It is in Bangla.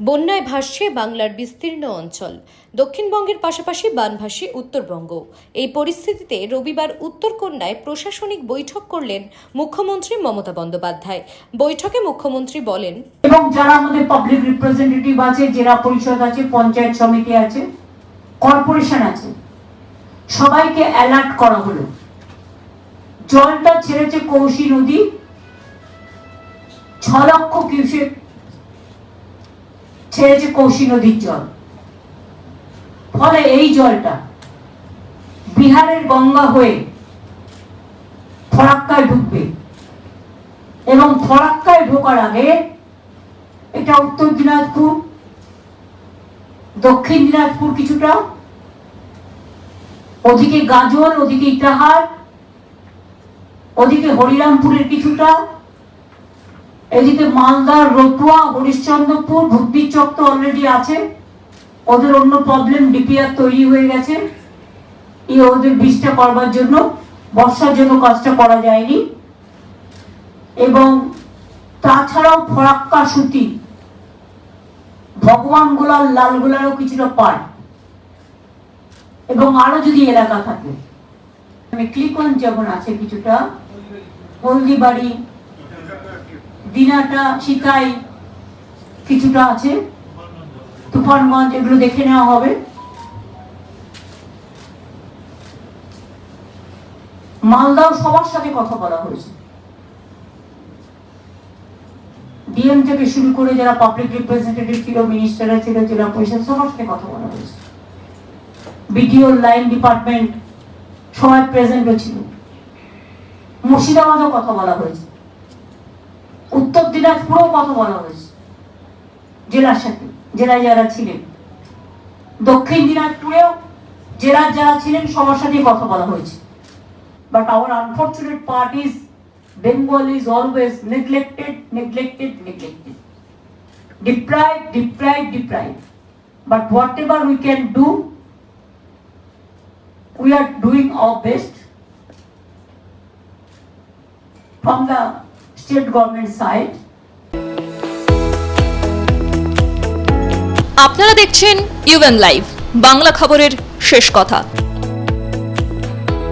বন্যায় ভাসছে বাংলার বিস্তীর্ণ অঞ্চল। দক্ষিণবঙ্গের পাশাপাশি বানভাসী উত্তরবঙ্গ। এই পরিস্থিতিতে রবিবার উত্তরকন্যায় প্রশাসনিক বৈঠক করলেন মুখ্যমন্ত্রী মমতা বন্দ্যোপাধ্যায়। বৈঠকে মুখ্যমন্ত্রী বলেন, এবং যারা আমাদের পাবলিক রিপ্রেজেন্টেটিভ আছে, জেলা পরিষদ আছে, পঞ্চায়েত সমিতি আছে, কর্পোরেশন আছে, সবাইকে অ্যালার্ট করা হলো। জলটা ছেড়েছে কৌশী নদী, 6 লক্ষ কিউসেক ছেড়েছে কৌশী নদীর জল। ফলে এই জলটা বিহারের গঙ্গা হয়ে ফরাক্কায় ঢুকবে, এবং ফরাক্কায় ঢোকার আগে এটা উত্তর দিনাজপুর, দক্ষিণ দিনাজপুর কিছুটা, ওদিকে গাজল, ওদিকে ইটাহার, ওদিকে হরিরামপুরের কিছুটা, এদিকে মালদার রতুয়া, হরিশ্চন্দ্রপুর, ভুদ্দিচক তো অলরেডি আছে, ওদের অন্য প্রবলেম, ডিপিআর তৈরি হয়ে গেছে, ওদের বীজটা করবার জন্য বর্ষার জন্য কাজটা করা যায়নি। এবং তাছাড়াও ফরাক্কা, সুতি, ভগবান গোলার, লালগোলারও কিছুটা পায়, এবং আরো যদি এলাকা থাকে, ক্লিকন যেমন আছে কিছুটা, হলদিবাড়ি, দিনাটা, শিকাই কিছুটা আছে, তুফানগঞ্জ, এগুলো দেখে নেওয়া হবে। মালদাও সবার সাথে কথা বলা হয়েছে, ডিএম থেকে শুরু করে যারা পাবলিক রিপ্রেজেন্টেটিভ ছিল, মিনিস্টাররা ছিল, জেলা পরিষদ, সবার সাথে কথা বলা হয়েছে। বিডিও, লাইন ডিপার্টমেন্ট সবাই প্রেজেন্ট ছিল। মুর্শিদাবাদও কথা বলা হয়েছে, উত্তর দিনাজপুরেও কথা বলা হয়েছে জেলার সাথে, জেলায় যারা ছিলেন, দক্ষিণ দিনাজপুরেও জেলার যারা ছিলেন সবার সাথে কথা বলা হয়েছে। But hour unfortunate part is Bengal is always neglected, deprived. But whatever we can do, we are doing our best from the state government side. আপনারা দেখছেন ইউএন লাইভ, বাংলা খবরের শেষ কথা।